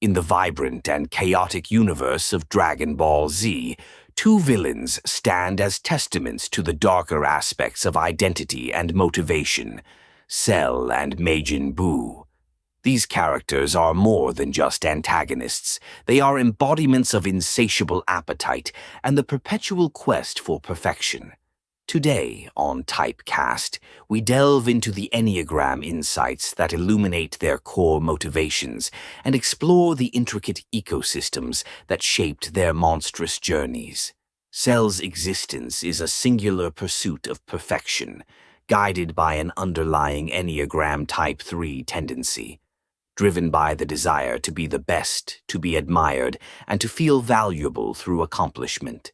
In the vibrant and chaotic universe of Dragon Ball Z, two villains stand as testaments to the darker aspects of identity and motivation: Cell and Majin Buu. These characters are more than just antagonists. They are embodiments of insatiable appetite and the perpetual quest for perfection. Today, on Typecast, we delve into the Enneagram insights that illuminate their core motivations and explore the intricate ecosystems that shaped their monstrous journeys. Cell's existence is a singular pursuit of perfection, guided by an underlying Enneagram Type 3 tendency. Driven by the desire to be the best, to be admired, and to feel valuable through accomplishment.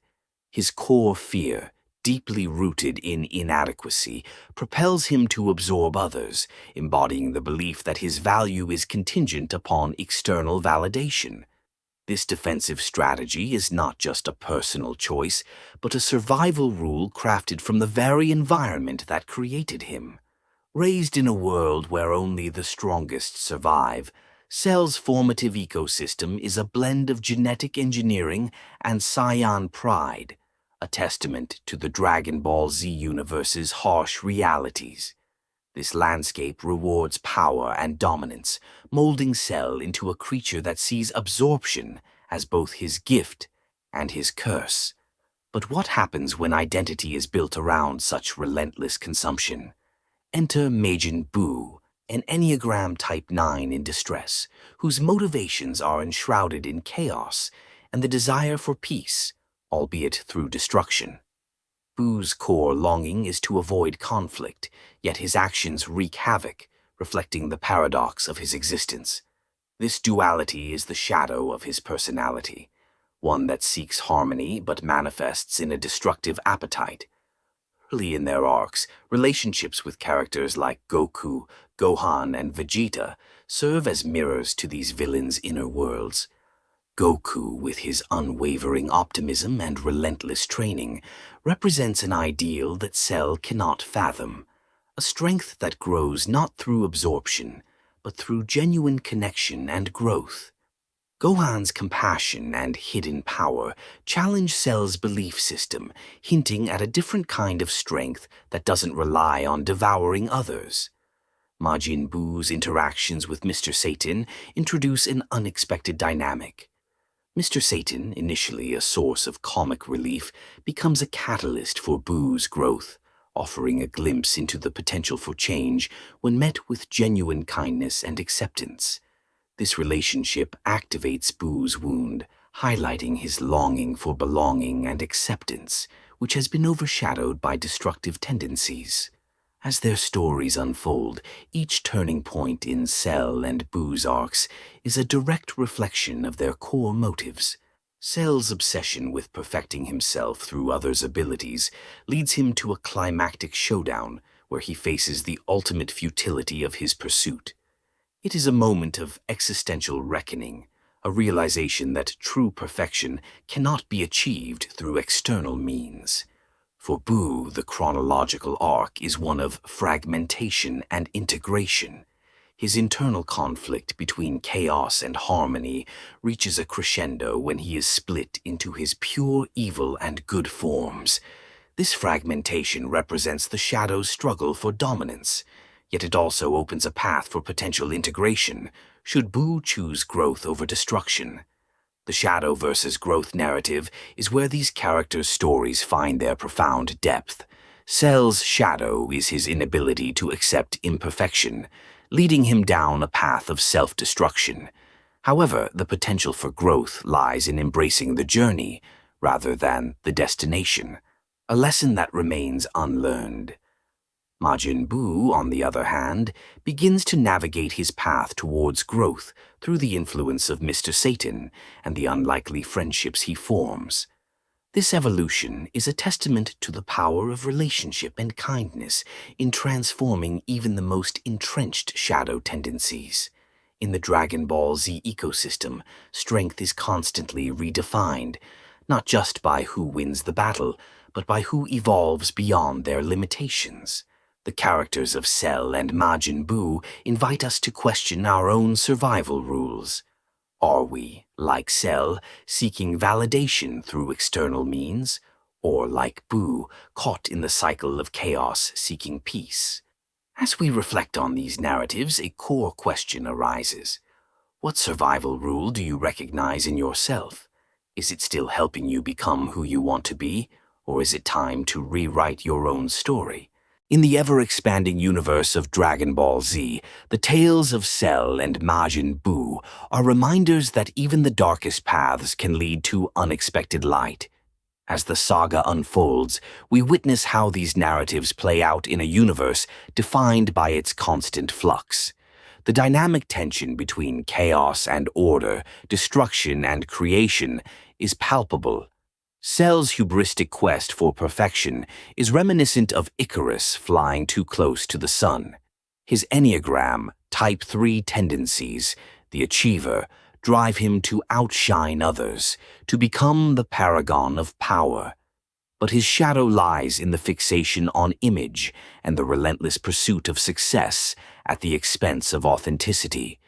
His core fear, deeply rooted in inadequacy, propels him to absorb others, embodying the belief that his value is contingent upon external validation. This defensive strategy is not just a personal choice, but a survival rule crafted from the very environment that created him. Raised in a world where only the strongest survive, Cell's formative ecosystem is a blend of genetic engineering and scion pride, a testament to the Dragon Ball Z universe's harsh realities. This landscape rewards power and dominance, molding Cell into a creature that sees absorption as both his gift and his curse. But what happens when identity is built around such relentless consumption? Enter Majin Buu, an Enneagram Type 9 in distress, whose motivations are enshrouded in chaos and the desire for peace, albeit through destruction. Buu's core longing is to avoid conflict, yet his actions wreak havoc, reflecting the paradox of his existence. This duality is the shadow of his personality, one that seeks harmony but manifests in a destructive appetite. Early in their arcs, relationships with characters like Goku, Gohan, and Vegeta serve as mirrors to these villains' inner worlds. Goku, with his unwavering optimism and relentless training, represents an ideal that Cell cannot fathom, a strength that grows not through absorption, but through genuine connection and growth. Gohan's compassion and hidden power challenge Cell's belief system, hinting at a different kind of strength that doesn't rely on devouring others. Majin Buu's interactions with Mr. Satan introduce an unexpected dynamic. Mr. Satan, initially a source of comic relief, becomes a catalyst for Buu's growth, offering a glimpse into the potential for change when met with genuine kindness and acceptance. This relationship activates Buu's wound, highlighting his longing for belonging and acceptance, which has been overshadowed by destructive tendencies. As their stories unfold, each turning point in Cell and Buu's arcs is a direct reflection of their core motives. Cell's obsession with perfecting himself through others' abilities leads him to a climactic showdown where he faces the ultimate futility of his pursuit. It is a moment of existential reckoning, a realization that true perfection cannot be achieved through external means. For Buu, the chronological arc is one of fragmentation and integration. His internal conflict between chaos and harmony reaches a crescendo when he is split into his pure evil and good forms. This fragmentation represents the Shadow's struggle for dominance, yet it also opens a path for potential integration, should Buu choose growth over destruction. The Shadow versus growth narrative is where these characters' stories find their profound depth. Cell's shadow is his inability to accept imperfection, leading him down a path of self-destruction. However, the potential for growth lies in embracing the journey rather than the destination, a lesson that remains unlearned. Majin Buu, on the other hand, begins to navigate his path towards growth through the influence of Mr. Satan and the unlikely friendships he forms. This evolution is a testament to the power of relationship and kindness in transforming even the most entrenched shadow tendencies. In the Dragon Ball Z ecosystem, strength is constantly redefined, not just by who wins the battle, but by who evolves beyond their limitations. The characters of Cell and Majin Buu invite us to question our own survival rules. Are we, like Cell, seeking validation through external means, or like Boo, caught in the cycle of chaos seeking peace? As we reflect on these narratives, a core question arises. What survival rule do you recognize in yourself? Is it still helping you become who you want to be, or is it time to rewrite your own story? In the ever-expanding universe of Dragon Ball Z, the tales of Cell and Majin Buu are reminders that even the darkest paths can lead to unexpected light. As the saga unfolds, we witness how these narratives play out in a universe defined by its constant flux. The dynamic tension between chaos and order, destruction and creation, is palpable. Cell's hubristic quest for perfection is reminiscent of Icarus flying too close to the sun. His Enneagram, Type 3 tendencies, the achiever, drive him to outshine others, to become the paragon of power. But his shadow lies in the fixation on image and the relentless pursuit of success at the expense of authenticity.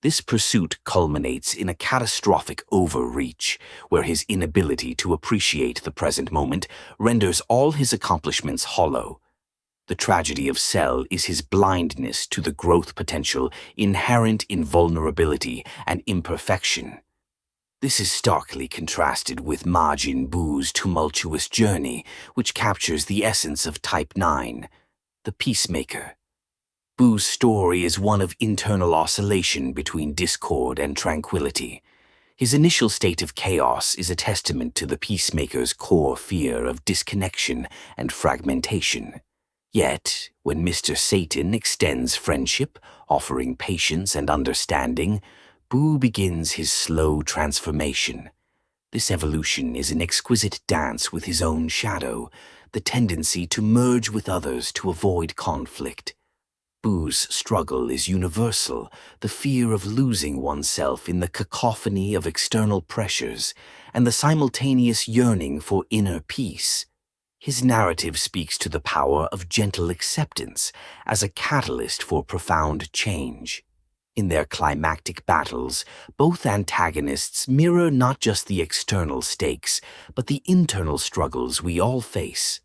This pursuit culminates in a catastrophic overreach, where his inability to appreciate the present moment renders all his accomplishments hollow. The tragedy of Cell is his blindness to the growth potential inherent in vulnerability and imperfection. This is starkly contrasted with Majin Buu's tumultuous journey, which captures the essence of Type 9, the peacemaker. Buu's story is one of internal oscillation between discord and tranquility. His initial state of chaos is a testament to the peacemaker's core fear of disconnection and fragmentation. Yet, when Mr. Satan extends friendship, offering patience and understanding, Buu begins his slow transformation. This evolution is an exquisite dance with his own shadow, the tendency to merge with others to avoid conflict. Buu's struggle is universal, the fear of losing oneself in the cacophony of external pressures, and the simultaneous yearning for inner peace. His narrative speaks to the power of gentle acceptance as a catalyst for profound change. In their climactic battles, both antagonists mirror not just the external stakes, but the internal struggles we all face.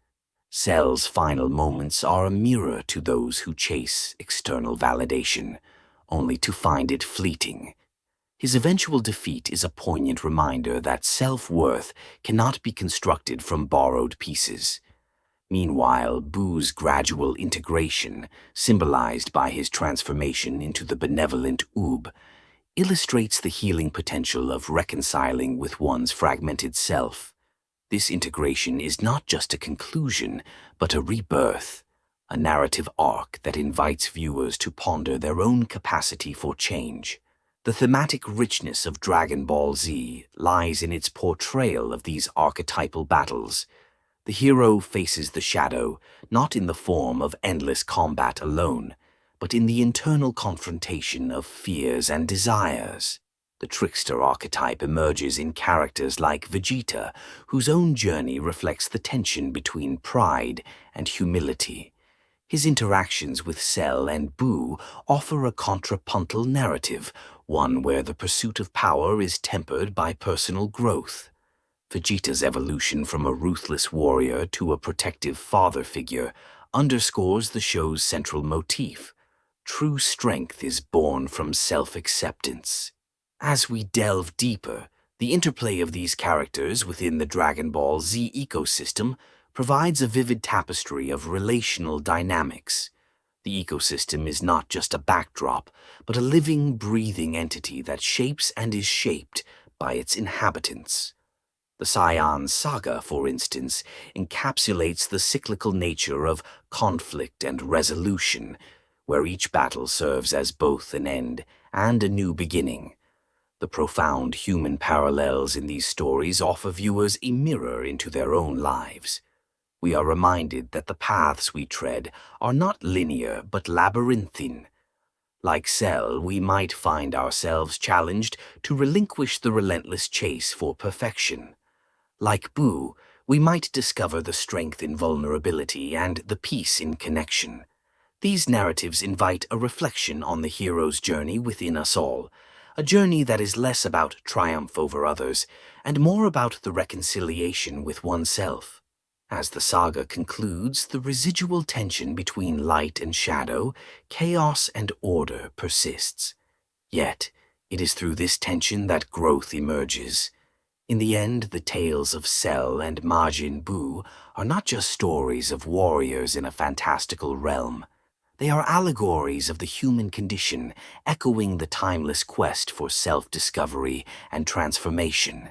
Cell's final moments are a mirror to those who chase external validation, only to find it fleeting. His eventual defeat is a poignant reminder that self-worth cannot be constructed from borrowed pieces. Meanwhile, Buu's gradual integration, symbolized by his transformation into the benevolent Oob, illustrates the healing potential of reconciling with one's fragmented self. This integration is not just a conclusion, but a rebirth, a narrative arc that invites viewers to ponder their own capacity for change. The thematic richness of Dragon Ball Z lies in its portrayal of these archetypal battles. The hero faces the shadow, not in the form of endless combat alone, but in the internal confrontation of fears and desires. The trickster archetype emerges in characters like Vegeta, whose own journey reflects the tension between pride and humility. His interactions with Cell and Buu offer a contrapuntal narrative, one where the pursuit of power is tempered by personal growth. Vegeta's evolution from a ruthless warrior to a protective father figure underscores the show's central motif. True strength is born from self-acceptance. As we delve deeper, the interplay of these characters within the Dragon Ball Z ecosystem provides a vivid tapestry of relational dynamics. The ecosystem is not just a backdrop, but a living, breathing entity that shapes and is shaped by its inhabitants. The Saiyan saga, for instance, encapsulates the cyclical nature of conflict and resolution, where each battle serves as both an end and a new beginning. The profound human parallels in these stories offer viewers a mirror into their own lives. We are reminded that the paths we tread are not linear but labyrinthine. Like Cell, we might find ourselves challenged to relinquish the relentless chase for perfection. Like Buu, we might discover the strength in vulnerability and the peace in connection. These narratives invite a reflection on the hero's journey within us all, a journey that is less about triumph over others and more about the reconciliation with oneself. As the saga concludes, the residual tension between light and shadow, chaos and order persists. Yet, it is through this tension that growth emerges. In the end, the tales of Cell and Majin Buu are not just stories of warriors in a fantastical realm. They are allegories of the human condition, echoing the timeless quest for self-discovery and transformation.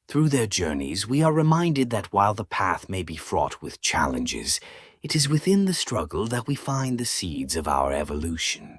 Through their journeys, we are reminded that while the path may be fraught with challenges, it is within the struggle that we find the seeds of our evolution.